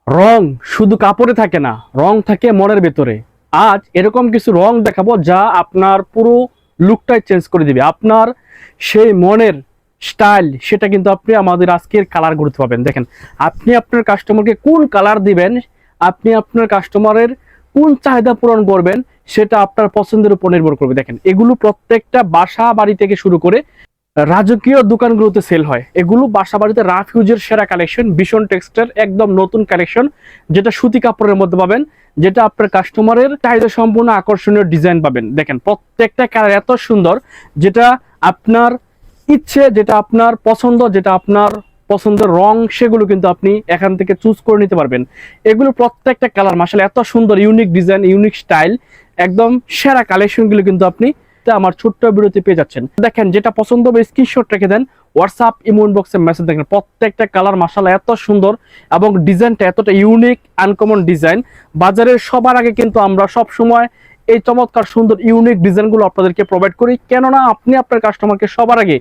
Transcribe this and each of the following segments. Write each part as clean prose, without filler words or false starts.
রং শুধু কাপড়ে থাকে না, রং থাকে মনের ভেতরে। আজ এরকম কিছু রং দেখাবো যা আপনার পুরো লুকটাই চেঞ্জ করে দিবে। আপনার সেই মনের স্টাইল সেটা কিন্তু আপনি আমাদের আজকের কালার গুরুত্ব পাবেন। দেখেন, আপনি আপনার কাস্টমারকে কোন কালার দিবেন, আপনি আপনার কাস্টমারের কোন চাহিদা পূরণ করবেন, সেটা আপনার পছন্দের উপর নির্ভর করবে। দেখেন, এগুলো প্রত্যেকটা বাসা বাড়ি থেকে শুরু করে রাজকীয় দোকানগুলোতে সেল হয়। এগুলো বাসা বাড়িতে রাফ ইউজের সেরা কালেকশন, ভীষণ টেক্সটার, একদম নতুন কালেকশন, যেটা সুতি কাপড়ের মধ্যে পাবেন, যেটা আপনার কাস্টমারের চাহিদা সম্পূর্ণ আকর্ষণীয় ডিজাইন পাবেন। দেখেন, প্রত্যেকটা কালার এত সুন্দর, যেটা আপনার ইচ্ছে, যেটা আপনার পছন্দ, যেটা আপনার পছন্দের রং, সেগুলো কিন্তু আপনি এখান থেকে চুজ করে নিতে পারবেন। এগুলো প্রত্যেকটা কালার মাশাআল্লাহ এত সুন্দর, ইউনিক ডিজাইন, ইউনিক স্টাইল, একদম সেরা কালেকশনগুলো কিন্তু আপনি আমার ছোট্ট ভিডিওতে পেয়ে যাচ্ছেন। দেখেন, যেটা পছন্দ হবে স্ক্রিনশট রেখে দেন, হোয়াটসঅ্যাপ ইমো ইনবক্সে মেসেজ। দেখেন প্রত্যেকটা কালার মাশাআল্লাহ এত সুন্দর এবং ডিজাইনটা এতটা ইউনিক, আনকমন ডিজাইন। বাজারের সবার আগে কিন্তু আমরা সব সময় এই চমৎকার সুন্দর ইউনিক ডিজাইনগুলো আপনাদেরকে প্রোভাইড করি, কেননা আপনি আপনার কাস্টমারকে সবার আগে,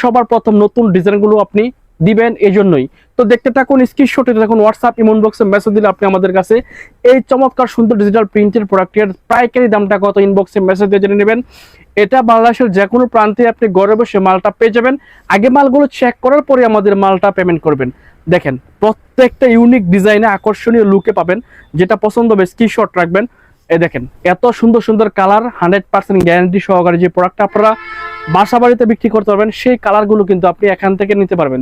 সবার প্রথম নতুন ডিজাইনগুলো আপনি দিবেন, এজন্যই। তো দেখতে থাকুন, স্ক্রিনশটে দেখুন, হোয়াটসঅ্যাপ ইমো ইনবক্সে মেসেজ দিলে আপনি আমাদের কাছে এই চমৎকার সুন্দর ডিজিটাল প্রিন্টের প্রোডাক্টের পাইকারি দামটা কত, ইনবক্সে মেসেজ দিয়ে জেনে নেবেন। এটা বাংলাদেশের যে কোনো প্রান্তে আপনি ঘরে বসে মালটা পেয়ে যাবেন। আগে মালগুলো চেক করার পরে আমাদের মালটা পেমেন্ট করবেন। দেখেন, প্রত্যেকটা ইউনিক ডিজাইনে আকর্ষণীয় লুকে পাবেন। যেটা পছন্দ হবে স্ক্রিনশট রাখবেন। এই দেখেন, এত সুন্দর সুন্দর কালার, 100% গ্যারান্টি সহকারে যে প্রোডাক্টটা আপনারা বাসা বাড়িতে বিক্রি করতে পারবেন, সেই কালারগুলো কিন্তু আপনি এখান থেকে নিতে পারবেন।